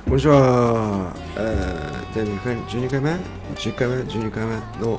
こんにちは。第12回目12回目の、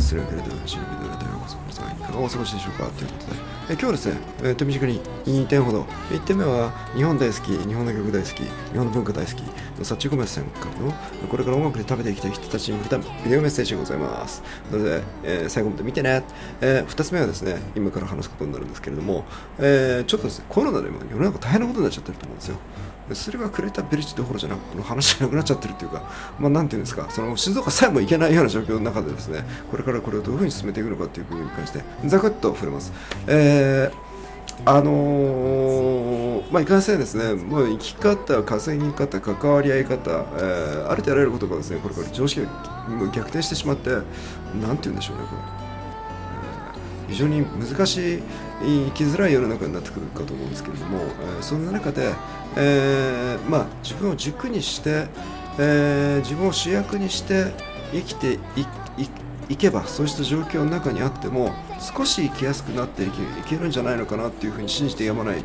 スルークレートのシルビドラということで、皆さんいかがお過ごしでしょうかということで、今日はですね、手短に2点ほど。1点目は日本大好き、日本の曲大好き、日本の文化大好きのサッチゴメスさんからのこれから音楽で食べていきたい人たちに向けたビデオメッセージがございます。なので、最後まで見てね。2つ目はですね、今から話すことになるんですけれども、ちょっとですね、コロナで今世の中大変なことになっちゃってると思うんですよ。それがクレータービレッジどころじゃなく、この話じゃなくなっちゃってるっていうか、なんていうんですか、その静岡さえもいけないような状況の中でですね、これからこれをどういうふうに進めていくのかっていう部分に関して、ざくっと触れます。いかんせんですね、もう生き方、稼ぎ方、関わり合い方、ありとあらゆることがですね、これから常識がもう逆転してしまって、なんていうんでしょうね、これ。非常に難しい、生きづらい世の中になってくるかと思うんですけれども、そんな中で、自分を軸にして、自分を主役にして生きていけば、そうした状況の中にあっても少し生きやすくなっていけるんじゃないのかなっていうふうに信じてやまない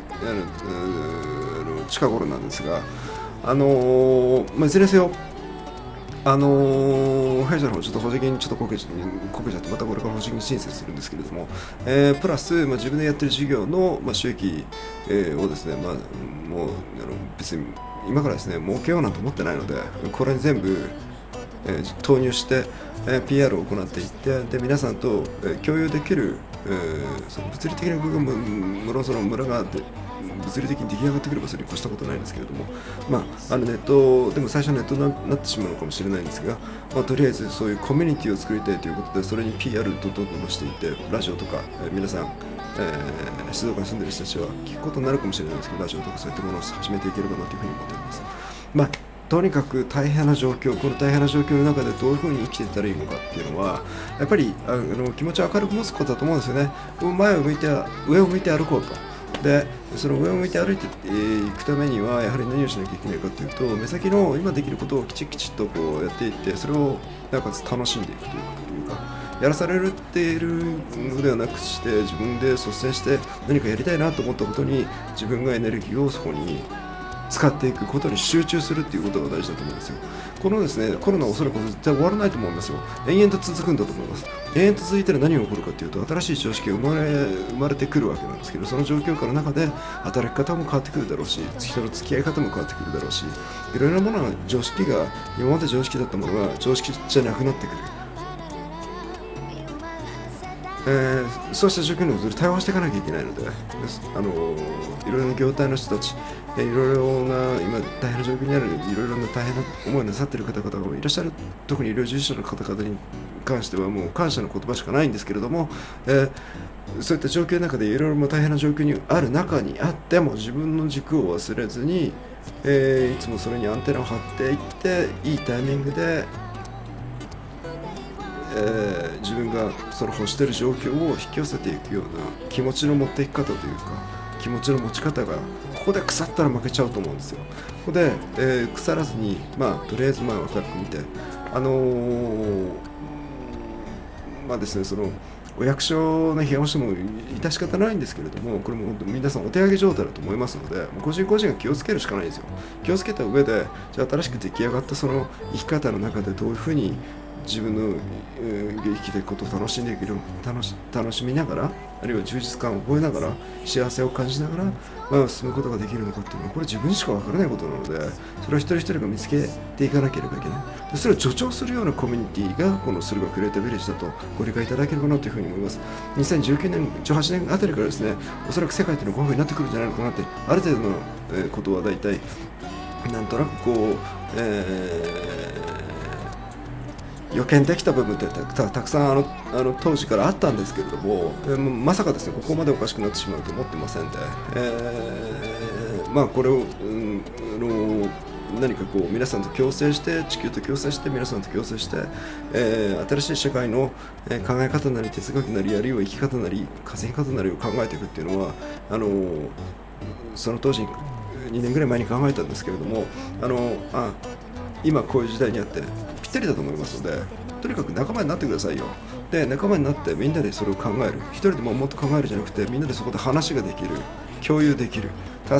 近頃なんですが、いずれにせよ弊社の方ちょっと補助金ちょっとこけちゃってまたこれから補助金申請するんですけれども、プラス、自分でやってる事業の、収益、をですね、もう別に今からですね儲けようなんて思ってないので、これに全部、投入して、PR を行っていって、で皆さんと、共有できる、その物理的な部分も無論その村が物理的に出来上がってくればそれに越したことないんですけれども、ネットでも最初ネットになってしまうのかもしれないんですが、とりあえずそういうコミュニティを作りたいということで、それに PR どんどんしていって、ラジオとか、皆さん、静岡に住んでる人たちは聞くことになるかもしれないんですけど、ラジオとかそういったものを始めていければなというふうに思っております。とにかく大変な状況、この大変な状況の中でどういうふうに生きていったらいいのかっていうのは、やっぱり気持ちを明るく持つことだと思うんですよね。前を向いて、上を向いて歩こうと。で、その上を向いて歩いていくためには、やはり何をしなきゃいけないかというと、目先の今できることをきちっとこうやっていって、それをなおかつ楽しんでいくということというか、やらされているのではなくして、自分で率先して何かやりたいなと思ったことに自分がエネルギーをそこに使っていくことに集中するっていうことが大事だと思うんですよ。このですね、コロナはおそらく絶対終わらないと思いますよ。延々と続くんだと思います。延々と続いたら何が起こるかというと、新しい常識が生まれてくるわけなんですけど、その状況から中で働き方も変わってくるだろうし、人の付き合い方も変わってくるだろうし、いろいろなものが常識が、今まで常識だったものが常識じゃなくなってくる。そうした状況にも対応していかなきゃいけないので、いろいろな業態の人たち、いろいろな今大変な状況にある、いろいろな大変な思いをなさっている方々がいらっしゃる。特に医療従事者の方々に関してはもう感謝の言葉しかないんですけれども、そういった状況の中でいろいろ大変な状況にある中にあっても、自分の軸を忘れずに、いつもそれにアンテナを張っていって、いいタイミングで自分がその欲している状況を引き寄せていくような気持ちの持っていき方というか、気持ちの持ち方がここで腐ったら負けちゃうと思うんですよ。ここで、腐らずに、とりあえず前を明るく見て、ですね、そのお役所の批判をしても致し方ないんですけれども、これも本当に皆さんお手上げ状態だと思いますので、個人個人が気をつけるしかないんですよ。気をつけた上で、じゃあ新しく出来上がったその生き方の中でどういうふうに自分の生きていくことを楽しんでいける、楽しみながら、あるいは充実感を覚えながら、幸せを感じながら、進むことができるのかっていうのは、これ自分しか分からないことなので、それを一人一人が見つけていかなければいけない。でそれを助長するようなコミュニティがこのSurugaCreatorVillageだとご理解いただければなというふうに思います。2019年、18年あたりからですね、おそらく世界というのはこういうふうになってくるんじゃないのかなって、ある程度のことは大体なんとなくこう、予見できた部分ってたくさん当時からあったんですけれども、まさかですねここまでおかしくなってしまうと思ってませんで、これを、何かこう皆さんと共生して、地球と共生して、皆さんと共生して、新しい社会の考え方なり哲学なり、あるいは生き方なり稼ぎ方なりを考えていくっていうのは、その当時2年ぐらい前に考えたんですけれども、今こういう時代にあってぴったりだと思いますので、とにかく仲間になってくださいよ。で、仲間になってみんなでそれを考える。一人でももっと考えるじゃなくて、みんなでそこで話ができる、共有できる、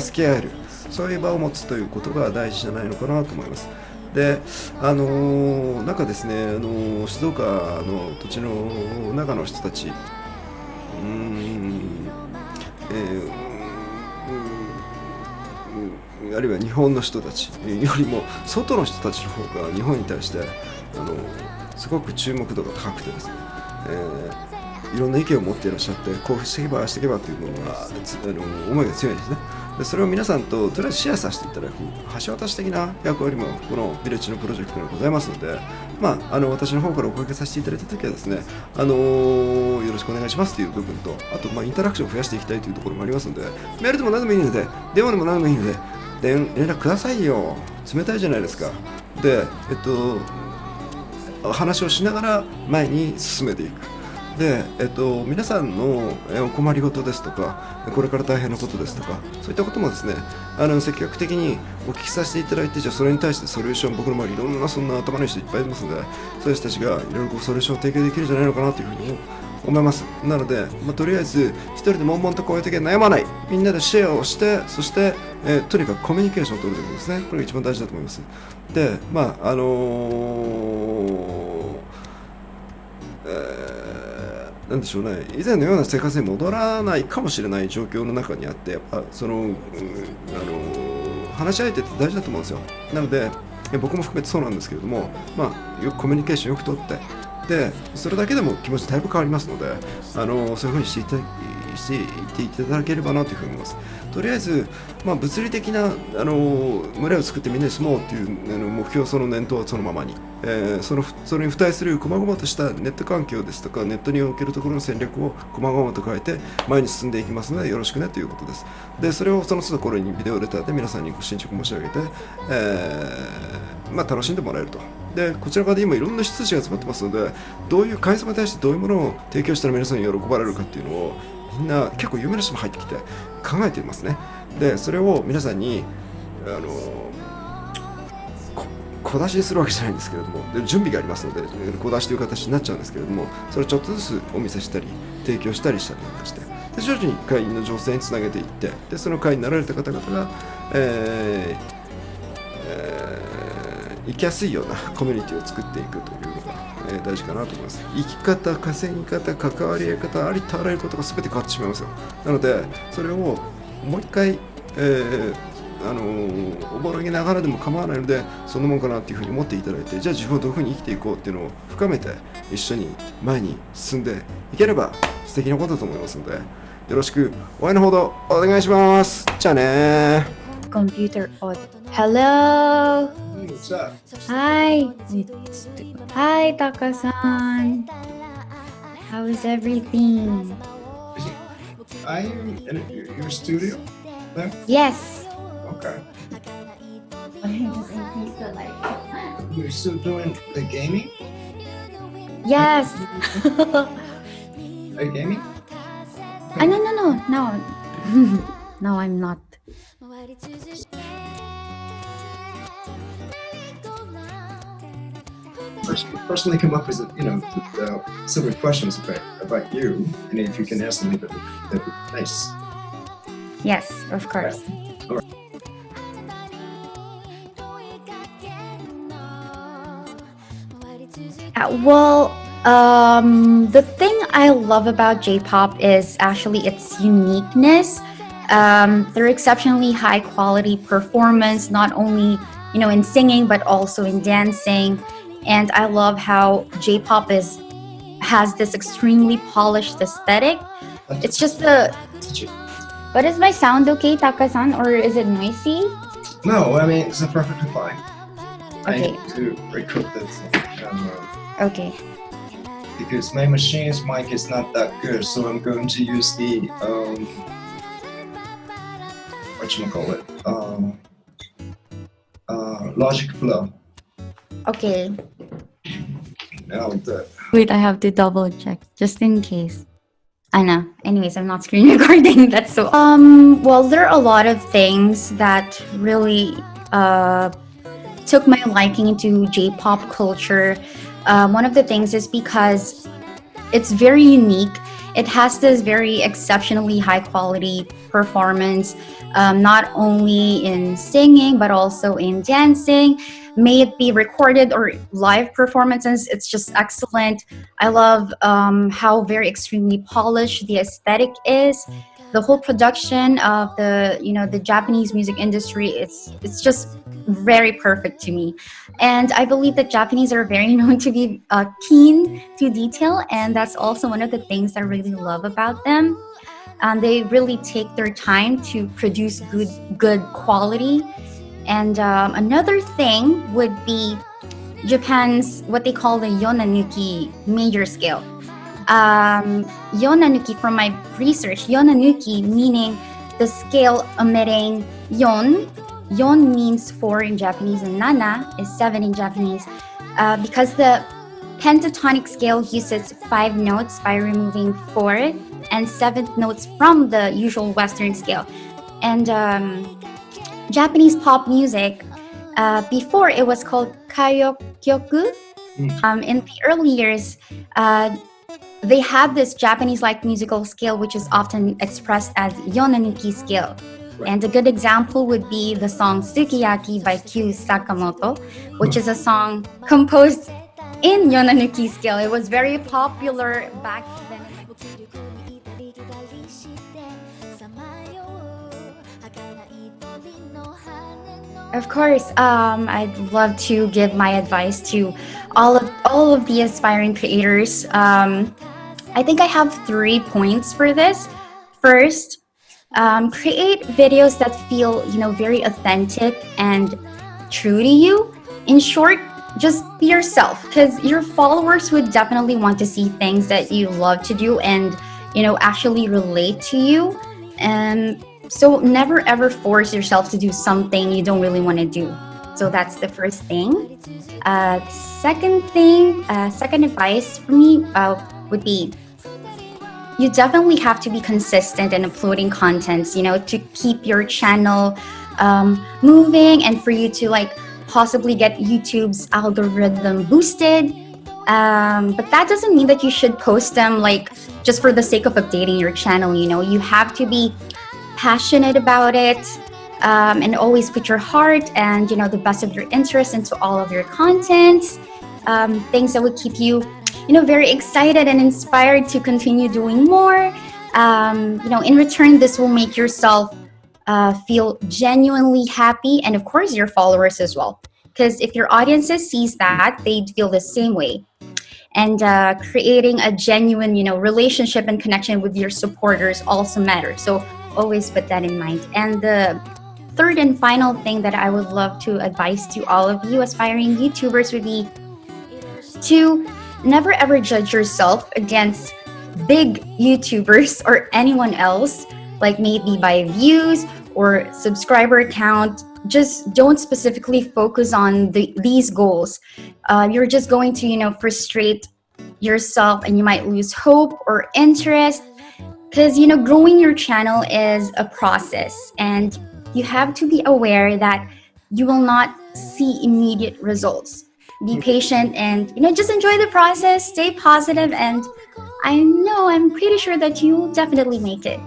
助け合える。そういう場を持つということが大事じゃないのかなと思います。で、なんかですね、静岡の土地の中の人たち、あるいは日本の人たちよりも外の人たちの方が日本に対してすごく注目度が高くてですね、いろんな意見を持っていらっしゃって、こうしていけばああしていけばというのが思いが強いんですね。でそれを皆さんととりあえずシェアさせていただく橋渡し的な役割もこのヴィレッジのプロジェクトにございますので、私の方からおかけさせていただいたときはですね、よろしくお願いしますという部分と、あとインタラクションを増やしていきたいというところもありますので、メールでも何でもいいので、電話でも何でもいいので、連絡くださいよ。冷たいじゃないですか。で、話をしながら前に進めていく。で、皆さんのお困りごとですとか、これから大変なことですとか、そういったこともですね、積極的にお聞きさせていただいて、じゃあそれに対してソリューション、僕の周りいろんなそんな頭のいい人いっぱいいますので、そういう人たちがいろいろソリューションを提供できるんじゃないのかなというふうに思います。なので、とりあえず一人で悶々とこういう時は悩まない、みんなでシェアをして、そして、とにかくコミュニケーションを取るということですね。これが一番大事だと思います。で、なんでしょうね、以前のような生活に戻らないかもしれない状況の中にあって、やっぱ話し相手って大事だと思うんですよ。なので、僕も含めてそうなんですけれども、よくコミュニケーションよくとって、でそれだけでも気持ちだいぶ変わりますので、そういうふうにしていっていただければなというふうに思います。とりあえず、物理的な群れを作ってみんなで住もうという目標、その念頭はそのままに、それに付帯する細々としたネット環境ですとか、ネットにおけるところの戦略を細々と変えて前に進んでいきますので、よろしくねということです。でそれをその都度これにビデオレターで皆さんにご進捗申し上げて、楽しんでもらえると。でこちら側で今いろんな人たちが集まってますので、どういう会社に対してどういうものを提供したら皆さんに喜ばれるかっていうのをみんな結構有名な人も入ってきて考えていますね。でそれを皆さんに小出しにするわけじゃないんですけれども、で準備がありますので小出しという形になっちゃうんですけれども、それをちょっとずつお見せしたり提供したりしたりなんかして、で徐々に会員の情勢につなげていって、でその会員になられた方々が、生きやすいようなコミュニティを作っていくというのが、大事かなと思います。生き方、稼ぎ方、関わり合い方、ありとあらゆることが全て変わってしまいますよ。なのでそれをもう一回、おぼろげながらでも構わないので、そんなもんかなっていうふうに思っていただいて、じゃあ自分はどういうふうに生きていこうっていうのを深めて一緒に前に進んでいければ素敵なことだと思いますので、よろしくお会いのほどお願いします。じゃあねー。Computer on. Hello. What's up? Hi. Hi, Taka-san. How is everything? Are you in your studio? There? Yes. Okay. You're still doing the gaming? Yes. Are you gaming? No. No, I'm not. Personally come up with several questions about you, and if you can answer me, that'd be nice. Yes, of course. All right. The thing I love about J-pop is actually its uniqueness. Their exceptionally high quality performance, not only in singing but also in dancing. And I love how J-pop has this extremely polished aesthetic. It's just But is my sound okay, Taka-san, or is it noisy? No, I mean it's perfectly fine. Okay. I need to recoup this. Okay. Because my machine's mic is not that good, so I'm going to use the whatchamacallit, Logic Flow. Okay. Now the Wait, I have to double check just in case. I know. Anyways, I'm not screen recording. That's so. Well, there are a lot of things that really took my liking into J-pop culture. One of the things is because it's very unique it has this very exceptionally high quality performance, not only in singing but also in dancing. May it be recorded or live performances, it's just excellent. I love how very extremely polished the aesthetic is. The whole production of the Japanese music industry, it's just very perfect to me. And I believe that Japanese are very known to be keen to detail, and that's also one of the things I really love about them. They really take their time to produce good quality. And another thing would be Japan's what they call the yonanuki major scale. Yonanuki, from my research, yonanuki meaning the scale omitting yon. Yon means 4 in Japanese and nana is 7 in Japanese. Because the pentatonic scale uses 5 notes by removing 4th and 7th notes from the usual Western scale. And Japanese pop music, before it was called kayokyoku. In the early years, they had this Japanese-like musical scale, which is often expressed as yonanuki scale. And a good example would be the song Sukiyaki by Q Sakamoto, which is a song composed in yonanuki scale. It was very popular back then. Of course, I'd love to give my advice to all of the aspiring creators. I think I have 3 points for this. First, create videos that feel, very authentic and true to you. In short, just be yourself, because your followers would definitely want to see things that you love to do and, actually relate to you. And so never ever force yourself to do something you don't really want to do. So that's the first thing. Second advice for me would be, you definitely have to be consistent in uploading contents, to keep your channel moving and for you to possibly get YouTube's algorithm boosted. But that doesn't mean that you should post them just for the sake of updating your channel. You have to be passionate about it, and always put your heart and the best of your interest into all of your content. Things that would keep you very excited and inspired to continue doing more. In return, this will make yourself feel genuinely happy, and of course your followers as well, because if your audiences sees that, they'd feel the same way. And creating a genuine relationship and connection with your supporters also matters, so always put that in mind. And the third and final thing that I would love to advise to all of you aspiring YouTubers would be to never ever judge yourself against big YouTubers or anyone else, maybe by views or subscriber count. Just don't specifically focus on these goals. You're just going to frustrate yourself, and you might lose hope or interest, because growing your channel is a process, and you have to be aware that you will not see immediate results. Be patient and just enjoy the process, stay positive, and I'm pretty sure that you'll definitely make it.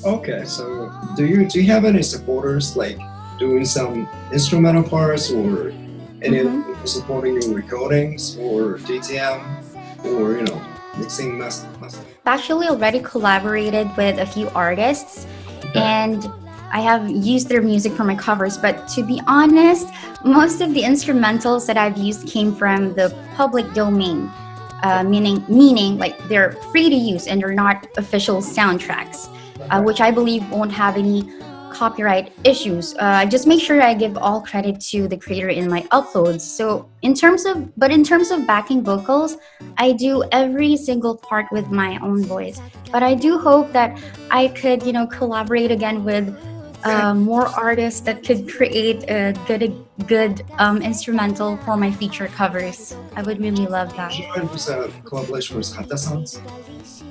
Okay, so do you have any supporters doing some instrumental parts or any supporting your recordings or DTM or mixing mastering? I've actually already collaborated with a few artists, and I have used their music for my covers, but to be honest, most of the instrumentals that I've used came from the public domain, meaning they're free to use and they're not official soundtracks, which I believe won't have any copyright issues. I just make sure I give all credit to the creator in my uploads. So in terms of backing vocals, I do every single part with my own voice. But I do hope that I could, collaborate again with more artists that could create a good instrumental for my feature covers. I would really love that. Did you ever do a collaboration with Hata-san?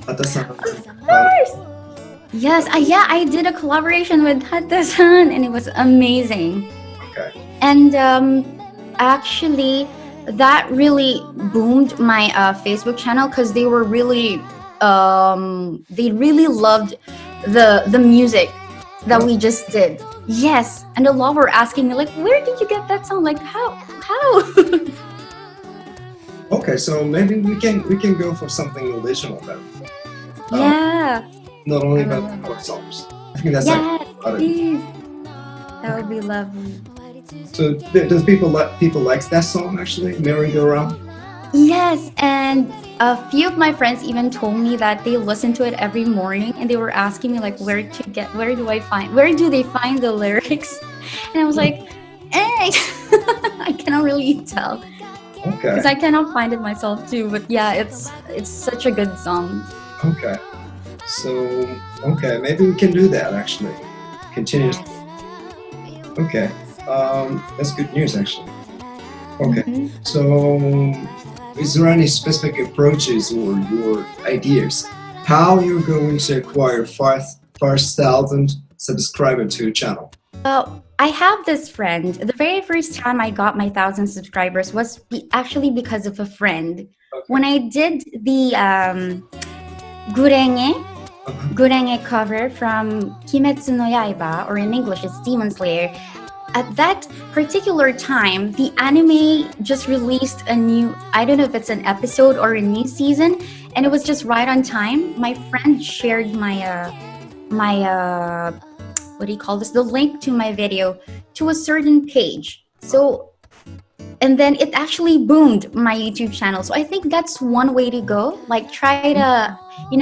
Of course! Yes, I did a collaboration with Hata-san, and it was amazing. Okay. And actually, that really boomed my Facebook channel, because they were really they really loved the music that we just did. Yes, and a lot were asking me like, where did you get that song? Like, how? Okay, so maybe we can go for something original then. Yeah. Not only about our songs. I think that's Yes, like please. That would be lovely. so. Does people like that song actually? Merry Go Round. Yes, and a few of my friends even told me that they listen to it every morning, and they were asking me like, where do they find the lyrics? And I was like, I cannot really tell Okay. because I cannot find it myself too. But yeah, it's such a good song. Okay. So okay, maybe we can do that actually. Continuously. Yes. Okay. That's good news actually. Okay. Mhm. So, is there any specific approaches or your ideas how you're going to acquire 5,000 subscribers to your channel? I have this friend. The very first time I got my 1,000 subscribers was actually because of a friend. Okay. When I did the Gurenge cover from Kimetsu no Yaiba, or in English it's Demon Slayer. At that particular time, the anime just released a new, I don't know if it's an episode or a new season, and it was just right on time. My friend shared my what do you call this? The link to my video to a certain page. So, and then it actually boomed my YouTube channel. So I think that's one way to go. Like try to,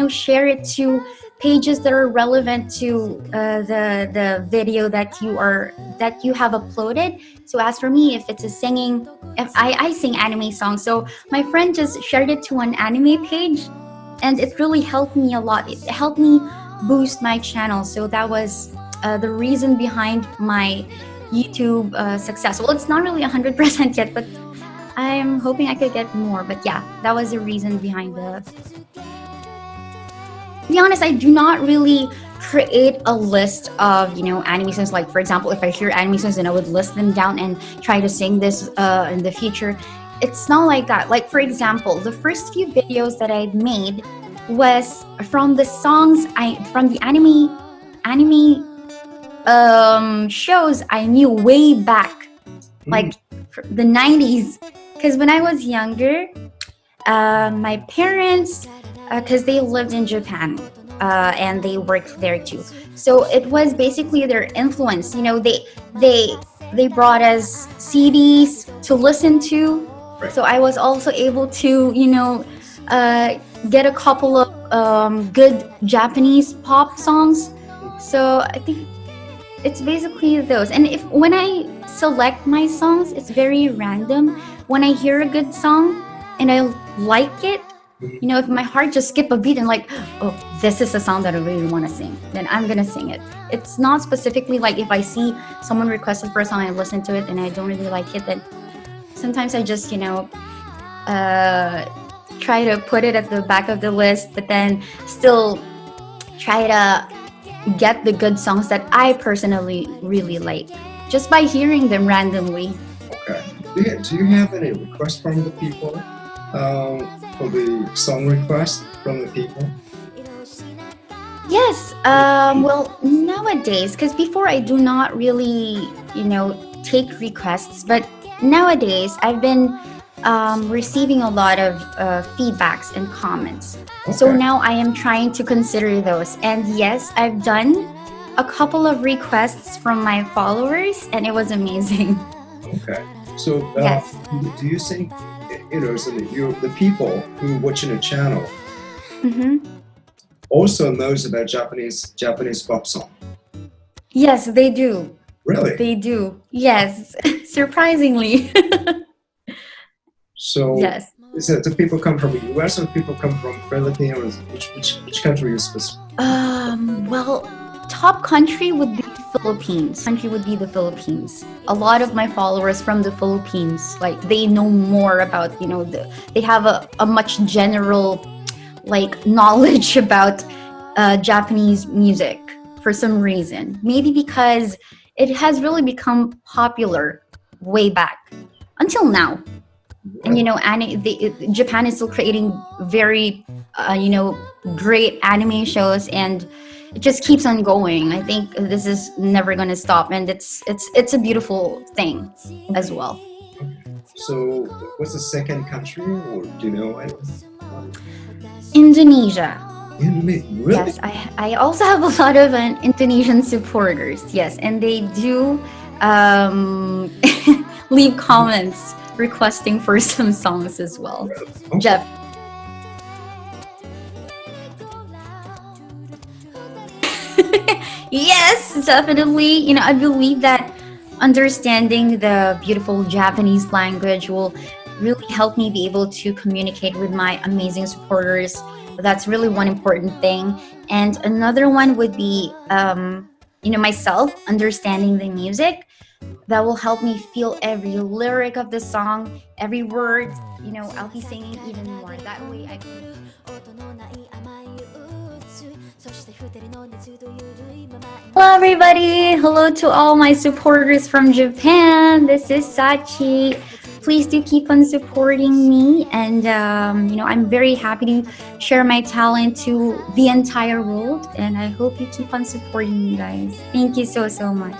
share it to pages that are relevant to the video that you have uploaded. So as for me, if it's if I sing anime songs, so my friend just shared it to an anime page, and it really helped me a lot. It helped me boost my channel. So that was the reason behind my YouTube success. Well, it's not really 100% yet, but I'm hoping I could get more. But yeah, that was the reason behind To be honest, I do not really create a list of, anime songs. Like, for example, if I hear anime songs, then I would list them down and try to sing this in the future. It's not like that. Like, for example, the first few videos that I made was from the songs from the anime shows I knew way back, like the 90s. Because when I was younger, my parents, because they lived in Japan and they worked there too, so it was basically their influence. They brought us CDs to listen to, so I was also able to get a couple of good Japanese pop songs. So I think it's basically those. And when I select my songs, it's very random. When I hear a good song and I like it, if my heart just skip a beat and like, oh, this is a song that I really want to sing, then I'm gonna sing it. It's not specifically like if I see someone requested for a song, I listen to it and I don't really like it, then sometimes I just try to put it at the back of the list, but then still try to get the good songs that I personally really like just by hearing them randomly. Okay. Do you have any requests from the people for the song request from the people? Yes. Well, nowadays, because before I do not really, take requests, but nowadays I've been receiving a lot of feedbacks and comments. Okay. So now I am trying to consider those. And yes, I've done a couple of requests from my followers, and it was amazing. Okay. So Yes. do you think so the people who watching the channel also knows about Japanese pop song? Yes, they do. Really? They do. Yes, surprisingly. So Yes. is it do people come from the US or people come from Philippines? Which country is this? Well, top country would be Philippines. Country would be the Philippines. A lot of my followers from the Philippines, like they know more about, they have a much general knowledge about Japanese music for some reason. Maybe because it has really become popular way back until now. And Japan is still creating very great anime shows, and it just keeps on going. I think this is never going to stop, and it's a beautiful thing as well. So, what's the second country, or do you know anyone? Indonesia. Really? Yes, I also have a lot of Indonesian supporters. Yes, and they do leave comments requesting for some songs as well. Okay. Jeff. Yes, definitely. I believe that understanding the beautiful Japanese language will really help me be able to communicate with my amazing supporters. That's really one important thing. And another one would be, myself understanding the music. That will help me feel every lyric of the song, every word. I'll be singing even more. That way I can. Hello everybody! Hello to all my supporters from Japan. This is Sachi. Please do keep on supporting me, and I'm very happy to share my talent to the entire world, and I hope you keep on supporting me, guys. Thank you so much.